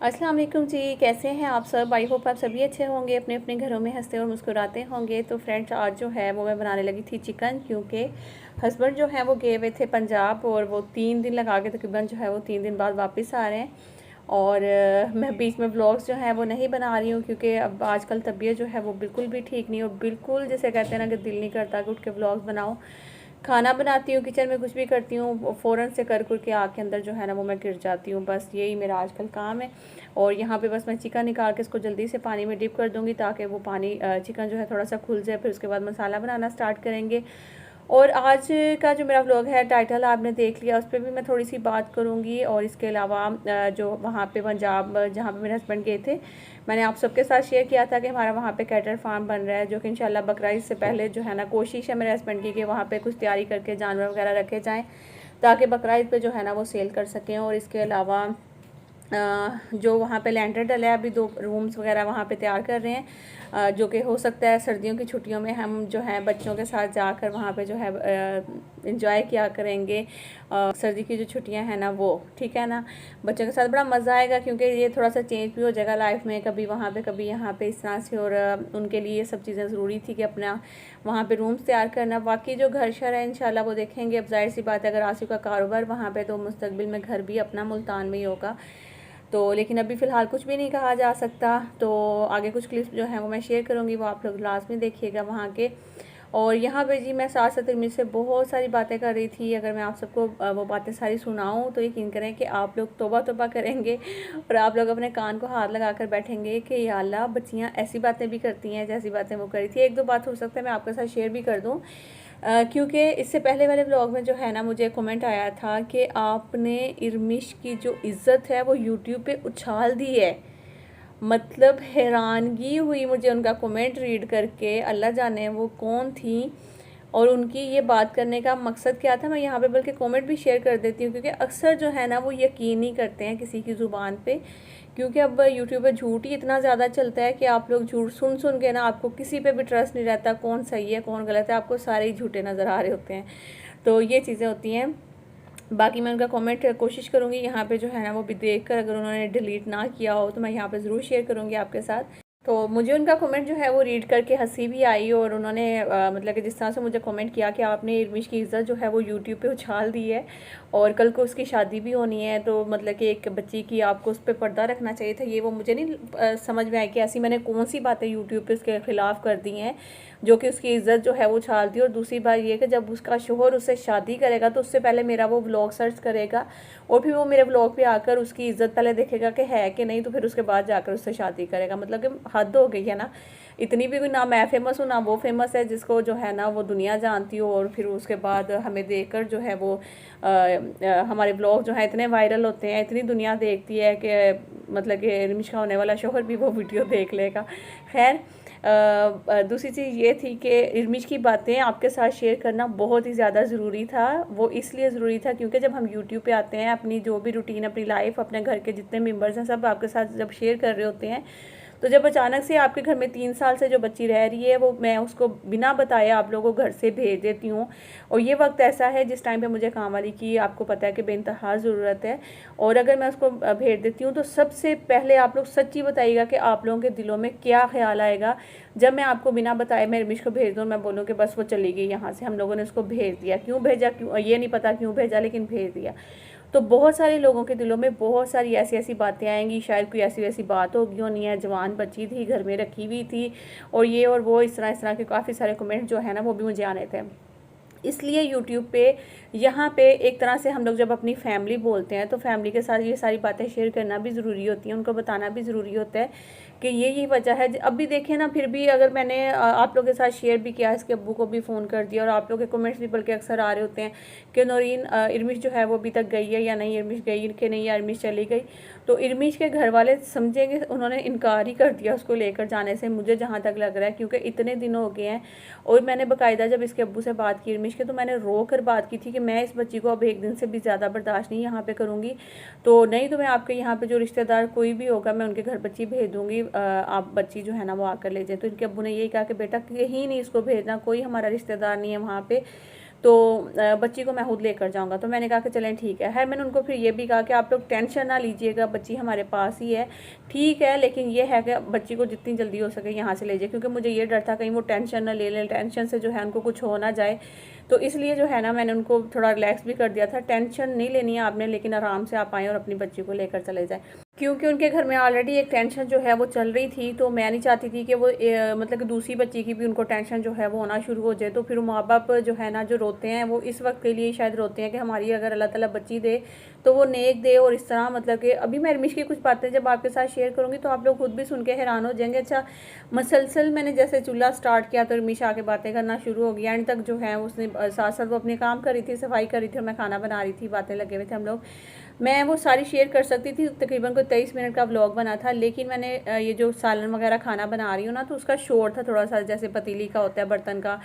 अस्सलाम वालेकुम जी, कैसे हैं आप सब। आई होप आप सभी अच्छे होंगे, अपने अपने घरों में हंसते और मुस्कुराते होंगे। तो फ्रेंड्स, आज जो है वो मैं बनाने लगी थी चिकन, क्योंकि हस्बैंड जो है वो गए हुए थे पंजाब और वो 3 दिन लगा के तकरीबन जो है वो 3 दिन बाद वापस आ रहे हैं। और मैं बीच में व्लॉग्स जो हैं वो नहीं बना रही हूँ, क्योंकि अब आजकल तबीयत जो है वो बिल्कुल भी ठीक नहीं, और बिल्कुल जैसे कहते हैं ना कि दिल नहीं करता कि उठ के व्लॉग्स बनाऊँ। खाना बनाती हूँ, किचन में कुछ भी करती हूँ, फ़ौरन से कर के आके अंदर जो है ना वो मैं गिर जाती हूँ। बस यही मेरा आजकल काम है। और यहाँ पे बस मैं चिकन निकाल के इसको जल्दी से पानी में डिप कर दूँगी, ताकि वो पानी चिकन जो है थोड़ा सा खुल जाए। फिर उसके बाद मसाला बनाना स्टार्ट करेंगे। और आज का जो मेरा व्लॉग है, टाइटल आपने देख लिया, उस पर भी मैं थोड़ी सी बात करूँगी। और इसके अलावा जो वहाँ पे पंजाब जहाँ पे मेरे हस्बैंड गए थे, मैंने आप सबके साथ शेयर किया था कि हमारा वहाँ पे कैटल फार्म बन रहा है, जो कि इंशाल्लाह बकरा ईद से पहले जो है ना कोशिश है मेरे हस्बैंड की कि वहाँ पे कुछ तैयारी करके जानवर वगैरह रखे जाएँ, ताकि बकरा ईद पे जो है ना वो सेल कर सकें। और इसके अलावा जो वहाँ पे लैंटर डला है, अभी 2 रूम्स वगैरह वहाँ पे तैयार कर रहे हैं, जो कि हो सकता है सर्दियों की छुट्टियों में हम जो है बच्चों के साथ जाकर वहाँ पे जो है इंजॉय किया करेंगे। सर्दी की जो छुट्टियाँ हैं ना वो, ठीक है ना, बच्चों के साथ बड़ा मज़ा आएगा, क्योंकि ये थोड़ा सा चेंज भी हो जाएगा लाइफ में, कभी वहाँ पे कभी यहाँ पे, इस तरह से। और उनके लिए ये सब चीज़ें ज़रूरी थी कि अपना वहाँ पे रूम्स तैयार करना। बाकी जो घर शहर है इंशाल्लाह वो देखेंगे। अब जाहिर सी बात है, अगर आसिफ का कारोबार वहाँ पे, तो मुस्तकबिल में घर भी अपना मुल्तान में ही होगा। तो लेकिन अभी फ़िलहाल कुछ भी नहीं कहा जा सकता। तो आगे कुछ क्लिप्स जो हैं वो मैं शेयर करूँगी, वो आप लोग लाजमी देखिएगा वहाँ के। और यहाँ पे जी मैं साथ साथ इनमें से बहुत सारी बातें कर रही थी। अगर मैं आप सबको वो बातें सारी सुनाऊँ तो यकीन करें कि आप लोग तौबा तौबा करेंगे, और आप लोग अपने कान को हाथ लगा कर बैठेंगे कि या अल्लाह, बच्चियाँ ऐसी बातें भी करती हैं जैसी बातें वो करी थी। 1-2 बात हो सकता है मैं आपके साथ शेयर भी कर दूँ, क्योंकि इससे पहले वाले व्लॉग में जो है ना मुझे कमेंट आया था कि आपने इरमिश की जो इज़्ज़त है वो यूट्यूब पे उछाल दी है। मतलब हैरानगी हुई मुझे उनका कमेंट रीड करके, अल्लाह जाने वो कौन थी और उनकी ये बात करने का मकसद क्या था। मैं यहाँ पे बल्कि कमेंट भी शेयर कर देती हूँ, क्योंकि अक्सर जो है ना वो यकीन नहीं करते हैं किसी की ज़ुबान पे, क्योंकि अब यूट्यूब पे झूठ ही इतना ज़्यादा चलता है कि आप लोग झूठ सुन सुन के ना आपको किसी पे भी ट्रस्ट नहीं रहता, कौन सही है कौन गलत है, आपको सारे ही झूठे नज़र आ रहे होते हैं। तो ये चीज़ें होती हैं। बाकी मैं उनका कमेंट कोशिश करूँगी यहाँ पे जो है ना वो भी देख कर, अगर उन्होंने डिलीट ना किया हो तो मैं यहाँ पे ज़रूर शेयर करूँगी आपके साथ। तो मुझे उनका कमेंट जो है वो रीड करके हंसी भी आई, और उन्होंने मतलब कि जिस तरह से मुझे कमेंट किया कि आपने इरमिश की इज़्ज़त जो है वो यूट्यूब पे उछाल दी है, और कल को उसकी शादी भी होनी है, तो मतलब कि एक बच्ची की आपको उस पर पर्दा रखना चाहिए था। ये वो मुझे नहीं समझ में आई कि ऐसी मैंने कौन सी बातें यूट्यूब पे उसके ख़िलाफ़ कर दी हैं जो कि उसकी इज़्ज़त जो है वो उछाल दी। और दूसरी बात ये कि जब उसका शोहर उससे शादी करेगा तो उससे पहले मेरा वो व्लॉग सर्च करेगा, और फिर वो मेरे व्लॉग पे आकर उसकी इज़्ज़त पहले देखेगा कि है कि नहीं, तो फिर उसके बाद जाकर उससे शादी करेगा। मतलब कि हद हो गई है ना। इतनी भी ना मैं फेमस हूँ ना वो फेमस है, जिसको जो है ना वो दुनिया जानती हो, और फिर उसके बाद हमें देखकर जो है वो हमारे ब्लॉग जो है इतने वायरल होते हैं, इतनी दुनिया देखती है कि मतलब कि इरमिश का होने वाला शोहर भी वो वीडियो देख लेगा। खैर, दूसरी चीज़ ये थी कि इरमिश की बातें आपके साथ शेयर करना बहुत ही ज़्यादा ज़रूरी था। वो इसलिए ज़रूरी था क्योंकि जब हम यूट्यूब पे आते हैं, अपनी जो भी रूटीन, अपनी लाइफ, अपने घर के जितने मेंबर्स हैं सब आपके साथ जब शेयर कर रहे होते हैं, तो जब अचानक से आपके घर में 3 साल से जो बच्ची रह रही है, वो मैं उसको बिना बताए आप लोगों को घर से भेज देती हूँ। और ये वक्त ऐसा है जिस टाइम पे मुझे काम वाली की आपको पता है कि बेइंतहा ज़रूरत है, और अगर मैं उसको भेज देती हूँ तो सबसे पहले आप लोग सच्ची बताइएगा कि आप लोगों के दिलों में क्या ख्याल आएगा जब मैं आपको बिना बताए मैं इरमिश को भेज दूँ, मैं बोलूँ कि बस वो चली गई यहाँ से, हम लोगों ने उसको भेज दिया। क्यों भेजा, क्यों ये नहीं पता क्यों भेजा, लेकिन भेज दिया। तो बहुत सारे लोगों के दिलों में बहुत सारी ऐसी ऐसी बातें आएंगी, शायद कोई ऐसी वैसी बात होगी, होनी है, जवान बच्ची थी, घर में रखी हुई थी, और ये और वो, इस तरह के काफ़ी सारे कमेंट जो है ना वो भी मुझे आने थे। इसलिए यूट्यूब पे यहाँ पे एक तरह से हम लोग जब अपनी फैमिली बोलते हैं तो फैमिली के साथ ये सारी बातें शेयर करना भी ज़रूरी होती हैं, उनको बताना भी ज़रूरी होता है कि ये वजह है। अब भी देखें ना, फिर भी अगर मैंने आप लोगों के साथ शेयर भी किया, इसके अब्बू को भी फ़ोन कर दिया, और आप लोगों के कमेंट्स भी बल्कि अक्सर आ रहे होते हैं कि नौरीन, इरमिश जो है वो अभी तक गई है या नहीं, इरमिश गई कि नहीं, या इरमिश चली गई। तो इरमिश के घर वाले समझेंगे उन्होंने इनकार ही कर दिया उसको लेकर जाने से, मुझे जहाँ तक लग रहा है, क्योंकि इतने दिन हो गए हैं। और मैंने बाकायदा जब इसके अब्बू से बात की इरमिश के, तो मैंने रो कर बात की थी कि मैं इस बच्ची को अब 1 दिन से भी ज़्यादा बर्दाश्त नहीं यहाँ पे करूँगी, तो नहीं तो मैं आपके यहाँ पे जो रिश्तेदार कोई भी होगा मैं उनके घर बच्ची भेज दूँगी, आप बच्ची जो है ना वो आकर ले जाए। तो इनके अब्बू ने यही कहा कि बेटा कहीं नहीं इसको भेजना, कोई हमारा रिश्तेदार नहीं है वहाँ पे, तो बच्ची को मैं खुद लेकर जाऊंगा। तो मैंने कहा कि चलें ठीक है। है मैंने उनको फिर ये भी कहा कि आप लोग टेंशन ना लीजिएगा, बच्ची हमारे पास ही है, ठीक है, लेकिन ये है कि बच्ची को जितनी जल्दी हो सके यहाँ से ले जाए, क्योंकि मुझे ये डर था कहीं वो टेंशन ना ले लें, टेंशन से जो है उनको कुछ हो ना जाए। तो इसलिए जो है ना मैंने उनको थोड़ा रिलैक्स भी कर दिया था। टेंशन नहीं लेनी है आपने, लेकिन आराम से आप आएँ और अपनी बच्ची को लेकर चले जाएँ, क्योंकि उनके घर में ऑलरेडी एक टेंशन जो है वो चल रही थी। तो मैं नहीं चाहती थी कि वो मतलब कि दूसरी बच्ची की भी उनको टेंशन जो है वो होना शुरू हो जाए। तो फिर माँ बाप जो है ना जो रोते हैं वो इस वक्त के लिए शायद रोते हैं कि हमारी अगर अल्लाह ताला बच्ची दे तो वो नेक दे। और इस तरह मतलब कि अभी मैं रमिश की कुछ बातें जब आपके साथ शेयर करूँगी तो आप लोग खुद भी सुन के हैरान हो जाएंगे। अच्छा, मसलसल मैंने जैसे चूल्हा स्टार्ट किया तो रमिश आके बातें करना शुरू हो गई। एंड तक जो है उसने साथ साथ वो अपने काम कर रही थी, सफाई कर रही थी और मैं खाना बना रही थी, बातें लगे हुए थे हम लोग। मैं वो सारी शेयर कर सकती थी, तकरीबन कोई 23 मिनट का व्लॉग बना था, लेकिन मैंने ये जो सालन वगैरह खाना बना रही हूँ ना तो उसका शोर था थोड़ा सा, जैसे पतीली का होता है बर्तन का,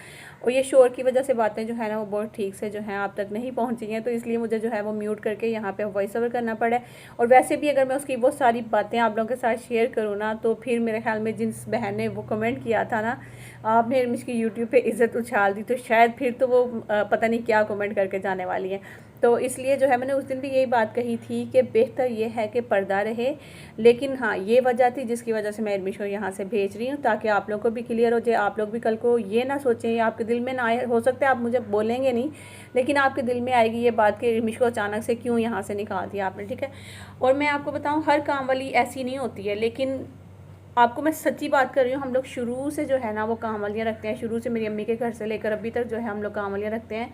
और ये शोर की वजह से बातें जो है ना वो बहुत ठीक से जो है आप तक नहीं पहुँची हैं। तो इसलिए मुझे जो है वो म्यूट करके यहाँ पे वॉइस ओवर करना पड़ा। और वैसे भी अगर मैं उसकी वो सारी बातें आप लोगों के साथ शेयर करूँ ना तो फिर मेरे ख्याल में जिस बहन ने वो कमेंट किया था ना, आपने इसकी यूट्यूब पे इज़्ज़त उछाल दी, तो शायद फिर तो वो पता नहीं क्या कमेंट करके जाने वाली है। तो इसलिए जो है मैंने उस दिन भी यही बात कही थी कि बेहतर ये है कि पर्दा रहे। लेकिन हाँ, ये वजह थी जिसकी वजह से मैं एडमिशन यहाँ से भेज रही हूँ, ताकि आप लोग को भी क्लियर हो जाए, आप लोग भी कल को ये ना सोचें, या आपके दिल में ना आए, हो सकता है आप मुझे बोलेंगे नहीं लेकिन आपके दिल में आएगी ये बात कि एडमिशन को अचानक से क्यों यहाँ से निकाल दिया आपने, ठीक है। और मैं आपको बताऊँ, हर काम वाली ऐसी नहीं होती है, लेकिन आपको मैं सच्ची बात कर रही हूँ, हम लोग शुरू से जो है ना वो कामवालियाँ रखते हैं। शुरू से मेरी अम्मी के घर से लेकर अभी तक जो है हम लोग कामवालियाँ रखते हैं।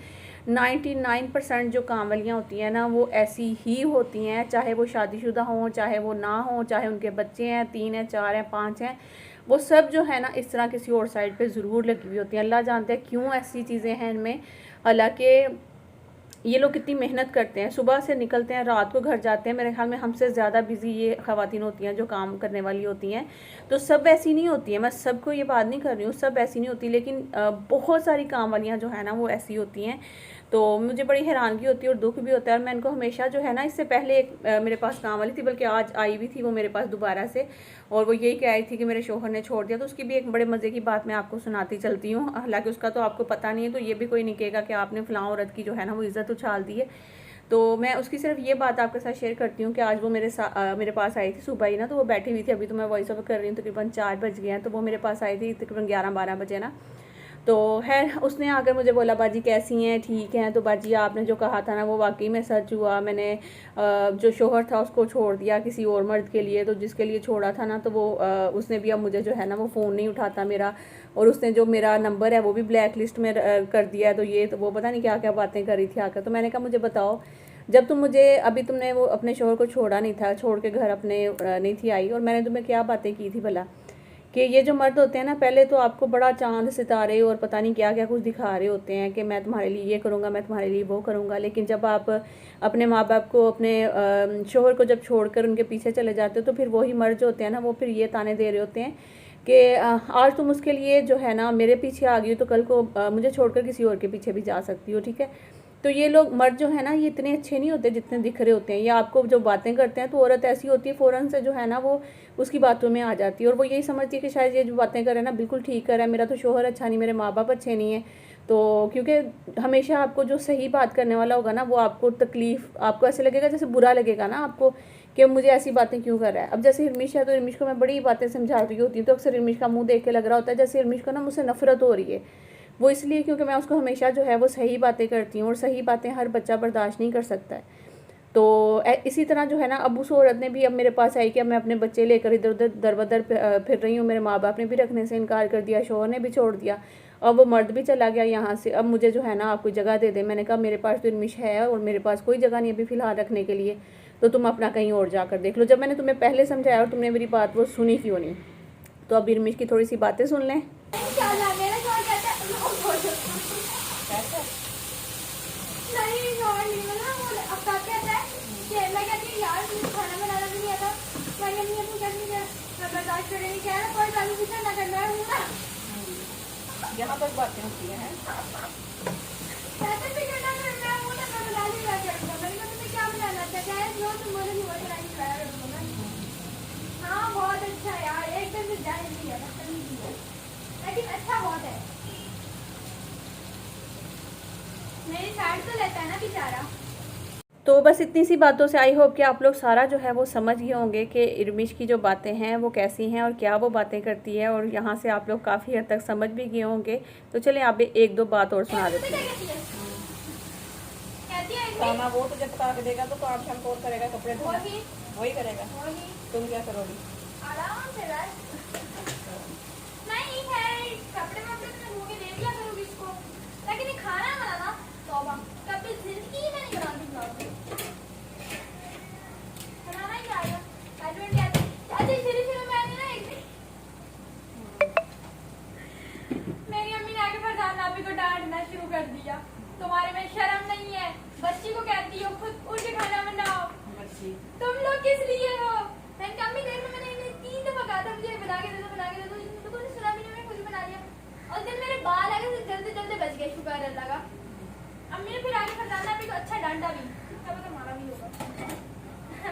99% जो कामवालियाँ होती हैं ना वो ऐसी ही होती हैं, चाहे वो शादीशुदा हों, चाहे वो ना हों, चाहे उनके बच्चे हैं, 3 हैं, 4 हैं, 5 हैं, वो सब जो है ना इस तरह किसी और साइड पे ज़रूर लगी हुई होती हैं। अल्लाह जानते हैं क्यों ऐसी चीज़ें हैं इनमें। हालांकि ये लोग कितनी मेहनत करते हैं, सुबह से निकलते हैं, रात को घर जाते हैं। मेरे ख्याल में हमसे ज़्यादा बिजी ये ख़वातीन होती हैं जो काम करने वाली होती हैं। तो सब ऐसी नहीं होती हैं, मैं सबको ये बात नहीं कर रही हूँ, सब ऐसी नहीं होती, लेकिन बहुत सारी काम वालियाँ जो है ना वो ऐसी होती हैं। तो मुझे बड़ी हैरानगी होती है और दुख भी होता है। और मैं इनको हमेशा जो है ना, इससे पहले एक मेरे पास काम वाली थी, बल्कि आज आई भी थी वो मेरे पास दोबारा से, और वो यही कह रही थी कि मेरे शौहर ने छोड़ दिया। तो उसकी भी एक बड़े मज़े की बात मैं आपको सुनाती चलती हूँ। हालांकि उसका तो आपको पता नहीं है, तो ये भी कोई नहीं कहेगा कि आपने फ़लाँ औरत की जो है ना वो इज़्ज़त उछाल दी है। तो मैं उसकी सिर्फ ये बात आपके साथ शेयर करती हूँ कि आज वो मेरे पास आई थी सुबह ही ना, तो वो बैठी हुई थी। अभी तो मैं वॉइस ओवर कर रही हूँ, तकरीबन 4 बज गए हैं, तो वो मेरे पास आई थी तकरीबन 11-12 बजे ना। तो है, उसने आकर मुझे बोला बाजी कैसी हैं, ठीक हैं। तो बाजी आपने जो कहा था ना वो वाकई में सच हुआ। मैंने जो शोहर था उसको छोड़ दिया किसी और मर्द के लिए, तो जिसके लिए छोड़ा था ना तो वो उसने भी अब मुझे जो है ना वो फ़ोन नहीं उठाता मेरा, और उसने जो मेरा नंबर है वो भी ब्लैक लिस्ट में कर दिया है। तो ये तो वो पता नहीं क्या क्या बातें कर रही थी आकर। तो मैंने कहा मुझे बताओ, जब अभी तुमने वो अपने शोहर को छोड़ा नहीं था, छोड़ के घर अपने नहीं थी आई, और मैंने तुम्हें क्या बातें की थी भला, कि ये जो मर्द होते हैं ना पहले तो आपको बड़ा चांद सितारे और पता नहीं क्या क्या कुछ दिखा रहे होते हैं कि मैं तुम्हारे लिए ये करूँगा, मैं तुम्हारे लिए वो करूँगा। लेकिन जब आप अपने माँ बाप को, अपने शोहर को जब छोड़कर उनके पीछे चले जाते हो, तो फिर वही मर्द जो होते हैं ना वो फिर ये ताने दे रहे होते हैं कि आज तुम उसके लिए जो है ना मेरे पीछे आ गई हो, तो कल को मुझे छोड़कर किसी और के पीछे भी जा सकती हो, ठीक है। तो ये लोग मर्द जो है ना ये इतने अच्छे नहीं होते जितने दिख रहे होते हैं। ये आपको जो बातें करते हैं, तो औरत ऐसी होती है फ़ौरन से जो है ना वो उसकी बातों में आ जाती है, और वो यही समझती है कि शायद ये जो बातें कर रहे हैं ना बिल्कुल ठीक कर रहा है, मेरा तो शोहर अच्छा नहीं, मेरे माँ बाप अच्छे नहीं हैं। तो क्योंकि हमेशा आपको जो सही बात करने वाला होगा ना वो आपको तकलीफ़, आपको ऐसे लगेगा जैसे बुरा लगेगा ना आपको कि मुझे ऐसी बातें क्यों कर रहा है। अब जैसे हिरमिश है, तो हिरमिश को मैं बड़ी बातें समझा रही होती हूँ, तो अक्सर हिरमिश का मुँह देख के लग रहा होता है जैसे हिरमिश को ना मुझसे नफरत हो रही है। वो इसलिए क्योंकि मैं उसको हमेशा जो है वो सही बातें करती हूँ, और सही बातें हर बच्चा बर्दाश्त नहीं कर सकता है। तो इसी तरह जो है ना अब उस औरत ने भी अब मेरे पास आई कि अब मैं अपने बच्चे लेकर इधर उधर दर बदर फिर रही हूँ। मेरे माँ बाप ने भी रखने से इनकार कर दिया, शोहर ने भी छोड़ दिया, अब वो मर्द भी चला गया यहाँ से। अब मुझे जो है ना आप कोई जगह दे दे। मैंने कहा मेरे पास तो इनमिश है और मेरे पास कोई जगह नहीं अभी फ़िलहाल रखने के लिए, तो तुम अपना कहीं और जाकर देख लो। जब मैंने तुम्हें पहले समझाया और तुमने मेरी बात वो सुनी क्यों नहीं। तो अब इनमिश की थोड़ी सी बातें सुन लें। यहाँ पर बातें होती हैं। हाँ बहुत अच्छा है यार, एकदम से जाहिर नहीं है, लेकिन अच्छा बहुत है। मेरी साइड तो लेता है ना बेचारा। तो बस इतनी सी बातों से आई होप कि आप लोग सारा जो है वो समझ गए होंगे कि इरमिश की जो बातें हैं वो कैसी हैं और क्या वो बातें करती है, और यहाँ से आप लोग काफ़ी हद तक समझ भी गए होंगे। तो चलें आप एक दो बात और सुना देते हैं। खाना वो तुझे पका के देगा तो काम शाम कौन करेगा, कपड़े धोना वही करेगा, तुम क्या करोगी? आराम से नहीं है, कपड़े वपड़े तो धो के दे दिया करूँगी इसको, लेकिन ये खाना बनाना तौबा कभी जिंदगी में नहीं बनाती बनाती। बनाना ही आएगा हस्बैंड कहते अच्छा शुरू में आने ना एक दिन मेरी अम्मी ने आके फरजान नाबी को डांटना शुरू कर दिया, तुम्हारे में शर्म नहीं है, बच्ची को कहती हो खुद उठ के खाना बनाओ, तुम लोग किस लिए हो? मैंने कहा अम्मी देर में मैंने इन्हें 3 दफा कहा था मुझे बना के दे दो बना के दे दो, तो कोई सुना भी नहीं, मैंने खुद बना लिया और दिन मेरे बाल आ गए जल्दी जल्दी बच गए, शुक्र अल्लाह का। अम्मी ने फिर आगे फरजान नाबी को अच्छा डांटा भी, क्या पता मारा भी होगा।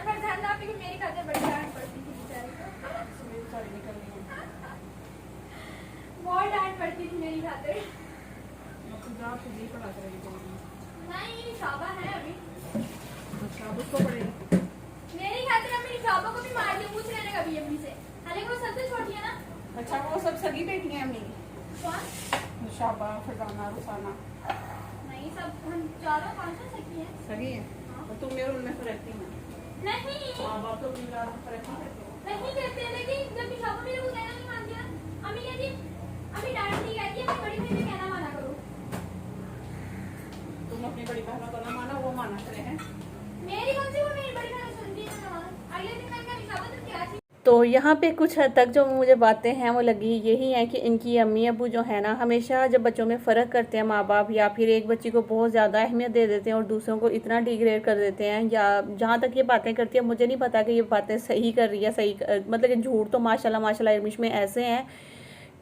फरजान नाबी को मेरी खातिर बड़ी डांट पड़ती थी बेचारी को, बहुत डांट पड़ती थी मेरी खातिर। नहीं शाबा है अभी, उसको पड़ेगा मेरी खातिर अम्मी ने शाबा को भी मार दिया, पूछ लेने का भी अम्मी से, हालांकि वो सबसे छोटी है ना। अच्छा वो सब सगी बेटी हैं अम्मी की? कौन? शाबा, फरजाना, रुसाना नहीं सब हम 4-5 सकी हैं। सगी हैं? और तुम मेरे उनमें तो रहती हैं? नहीं माँ बाप तो अपनी औलाद पर रहती हैं। नहीं कहते, लेकिन जब शाबा मेरे को कहना नहीं मानती ना, अम्मी कहती अम्मी डांट नहीं कहती है, बड़ी बहन ने कहना माना करो। तुम अपनी बड़ी बहनों को ना माना, वो माना करे हैं। मेरी कौन सी वो मेरी बड़ी बहन सुनती है ना, अगले दिन मैंने कहा शाबा तुम क्या थी। तो यहाँ पे कुछ हद तक जो मुझे बातें हैं वो लगी यही है कि इनकी अम्मी अबू जो है ना, हमेशा जब बच्चों में फ़र्क करते हैं माँ बाप, या फिर एक बच्ची को बहुत ज़्यादा अहमियत दे देते हैं और दूसरों को इतना डिग्रेड कर देते हैं, या जहाँ तक ये बातें करती है मुझे नहीं पता कि ये बातें सही कर रही है, सही मतलब कि झूठ तो माशाल्लाह माशाल्लाह इरमिश में ऐसे हैं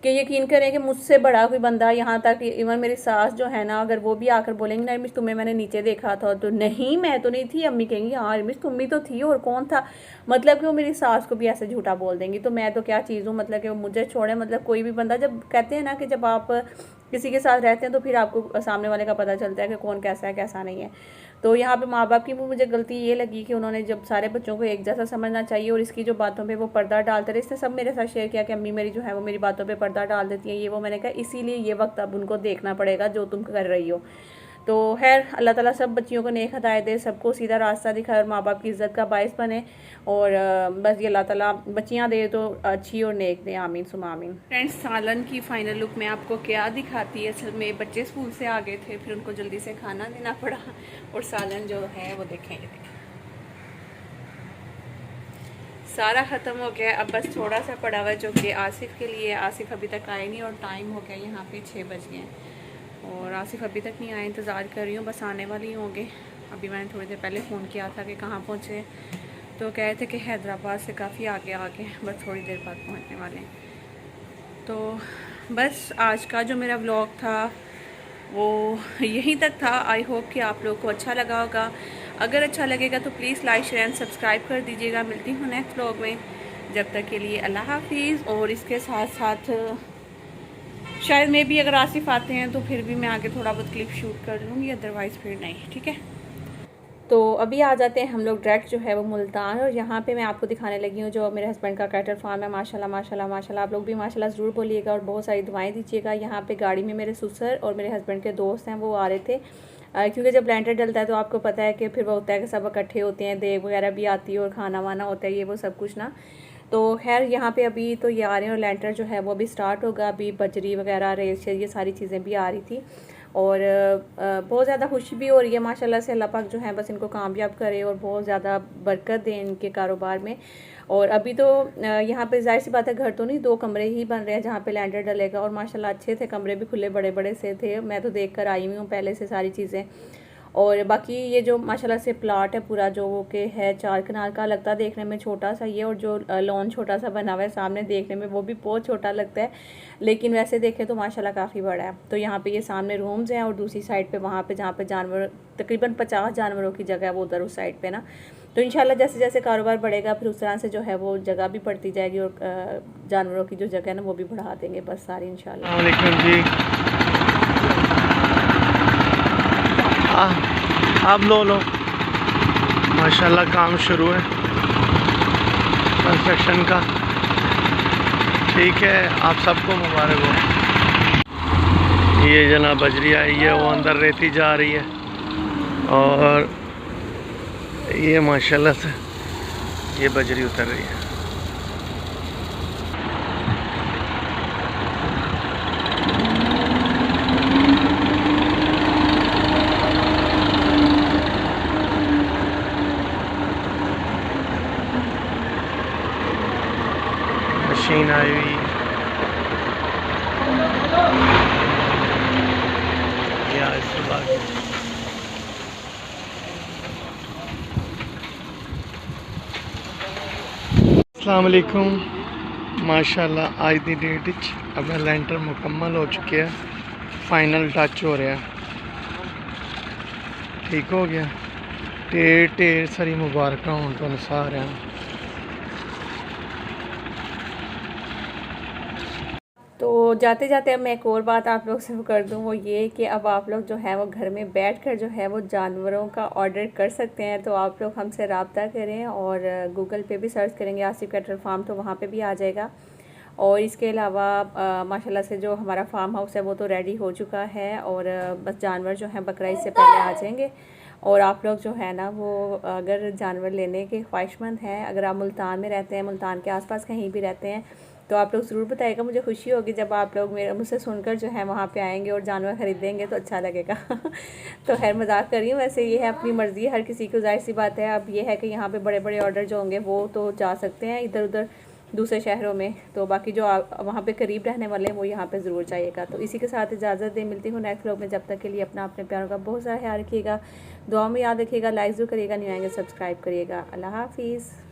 कि यकीन करें कि मुझसे बड़ा कोई बंदा, यहाँ तक इवन मेरी सास जो है ना, अगर वो भी आकर बोलेंगे ना इरमिश तुम्हें मैंने नीचे देखा था, तो नहीं मैं तो नहीं थी, अम्मी कहेंगी हाँ इरमिश तुम भी तो थी और कौन था, मतलब कि वो मेरी सास को भी ऐसे झूठा बोल देंगी। तो मैं तो क्या चीज़ हूँ, मतलब कि वो मुझे छोड़े, मतलब कोई भी बंदा, जब कहते हैं ना कि जब आप किसी के साथ रहते हैं तो फिर आपको सामने वाले का पता चलता है कि कौन कैसा है कैसा नहीं है। तो यहाँ पे माँ बाप की मुझे गलती ये लगी कि उन्होंने जब सारे बच्चों को एक जैसा समझना चाहिए और इसकी जो बातों पे वो पर्दा डालते रहे, इसने सब मेरे साथ शेयर किया कि अम्मी मेरी जो है वो मेरी बातों पे पर्दा डाल देती है ये वो। मैंने कहा इसीलिए ये वक्त अब उनको देखना पड़ेगा जो तुम कर रही हो। तो खैर अल्लाह ताला सब बच्चियों को नेक हदायत दे, सबको सीधा रास्ता दिखाए और माँ बाप की इज़्ज़त का बायस बने, और बस ये अल्लाह ताला बच्चियाँ दे तो अच्छी और नेक दे, आमीन सुमा आमीन। फ्रेंड्स सालन की फ़ाइनल लुक में आपको क्या दिखाती है, असल में बच्चे स्कूल से आ गए थे, फिर उनको जल्दी से खाना देना पड़ा और सालन जो है वो देखेंगे सारा ख़त्म हो गया। अब बस थोड़ा सा पड़ा हुआ जो कि आसिफ़ के लिए, आसिफ़ अभी तक आए नहीं और टाइम हो गया यहाँ पे 6 बज गए और आसिफ़ अभी तक नहीं आए, इंतज़ार कर रही हूँ, बस आने वाली होंगे। अभी मैंने थोड़ी देर पहले फ़ोन किया था कि कहाँ पहुँचे, तो कह रहे थे कि हैदराबाद से काफ़ी आगे बस थोड़ी देर बाद पहुँचने वाले हैं। तो बस आज का जो मेरा व्लॉग था वो यहीं तक था। आई होप कि आप लोग को अच्छा लगा होगा, अगर अच्छा लगेगा तो please like share and subscribe कर दीजिएगा। मिलती हूँ नेक्स्ट व्लॉग में, जब तक के लिए अल्लाह हाफिज़। और इसके साथ साथ शायद में भी अगर आसिफ आते हैं तो फिर भी मैं आगे थोड़ा बहुत क्लिप शूट कर लूँगी, अदरवाइज़ फिर नहीं, ठीक है। तो अभी आ जाते हैं हम लोग डायरेक्ट जो है वो मुल्तान, और यहाँ पे मैं आपको दिखाने लगी हूँ जो मेरे हस्बैंड का कैटर फार्म है। माशाल्लाह माशाल्लाह माशाल्लाह, आप लोग भी माशाल्लाह ज़रूर बोलिएगा और बहुत सारी दुआएं दीजिएगा। यहाँ पे गाड़ी में मेरे ससुर और मेरे हस्बैंड के दोस्त हैं वो आ रहे थे, क्योंकि जब लैंटर डलता है तो आपको पता है कि फिर वो होता है कि सब इकट्ठे होते हैं, देग वगैरह भी आती है और खाना वाना होता है, ये वो सब कुछ ना। तो खैर यहाँ पे अभी तो ये आ रहे हैं और लैंटर जो है वो अभी स्टार्ट होगा। अभी बजरी वगैरह रेत ये सारी चीज़ें भी आ रही थी और बहुत ज़्यादा खुशी भी हो रही है माशाल्लाह से। अल्लाह पाक जो है बस इनको कामयाब करे और बहुत ज़्यादा बरकत दें इनके कारोबार में। और अभी तो यहाँ पे जाहिर सी बात है घर तो नहीं, 2 कमरे ही बन रहे हैं जहाँ पे लैंडर डलेगा, और माशाल्लाह अच्छे थे, कमरे भी खुले बड़े बड़े से थे, मैं तो देख कर आई हुई हूँ पहले से सारी चीज़ें। और बाकी ये जो माशाल्लाह से प्लाट है पूरा जो वो के है 4 कनाल का, लगता है देखने में छोटा सा ये, और जो लॉन छोटा सा बना हुआ है सामने देखने में वो भी बहुत छोटा लगता है, लेकिन वैसे देखें तो माशाल्लाह काफ़ी बड़ा है। तो यहाँ पे ये सामने रूम्स हैं और दूसरी साइड पे वहाँ पे जहाँ पे जानवर तकरीबन 50 जानवरों की जगह है वो उधर उस साइड पे ना। तो इंशाल्लाह जैसे जैसे कारोबार बढ़ेगा फिर उस तरह से जो है वो जगह भी बढ़ती जाएगी और जानवरों की जो जगह है ना वो भी बढ़ा देंगे बस सारी इंशाल्लाह। अब लो माशाल्लाह काम शुरू है कंस्ट्रक्शन का। ठीक है, आप सबको मुबारक हो। ये जना बजरी आई है, वो अंदर रेती जा रही है और ये माशाल्लाह से ये बजरी उतर रही है। मशीन आई हुई अस्सलाम वालेकुम। माशाल्लाह आज की डेट अपना लैंटर मुकम्मल हो चुके हैं, फाइनल टच हो रहा है, ठीक हो गया। ढेर सारी मुबारक हों तुहानू सारिआं नूं। तो जाते जाते अब मैं एक और बात आप लोग से कर दूं, वो ये कि अब आप लोग जो है वो घर में बैठकर जो है वो जानवरों का ऑर्डर कर सकते हैं। तो आप लोग हमसे रब्ता करें और गूगल पे भी सर्च करेंगे आसिफ कैटल फार्म, तो वहाँ पे भी आ जाएगा। और इसके अलावा माशाल्लाह से जो हमारा फार्म हाउस है वो तो रेडी हो चुका है और बस जानवर जो हैं बकरा ईद से पहले आ जाएंगे। और आप लोग जो है ना वो अगर जानवर लेने के ख्वाहिशमंद हैं, अगर आप मुल्तान में रहते हैं, मुल्तान के आसपास कहीं भी रहते हैं, तो आप लोग ज़रूर बताइएगा। मुझे खुशी होगी जब आप लोग मुझसे सुनकर जो है वहाँ पे आएंगे और जानवर ख़रीदेंगे, तो अच्छा लगेगा। तो खैर मजाक कर रही हूँ, वैसे ये है अपनी मर्ज़ी, हर किसी को जाहिर सी बात है। अब ये है कि यहाँ पे बड़े बड़े ऑर्डर जो होंगे वो तो जा सकते हैं इधर उधर दूसरे शहरों में, तो बाकी जो वहाँ पे करीब रहने वाले हैं वो यहाँ पे ज़रूर जाइएगा। तो इसी के साथ इजाज़त दे, मिलती हूँ नेक्स्ट व्लॉग में। जब तक के लिए अपने प्यारों का बहुत सारा ख्याल रखिएगा, दुआ में याद रखिएगा, लाइक ज़रूर करिएगा, न्यू आएंगे सब्सक्राइब करिएगा। अल्लाह हाफिज़।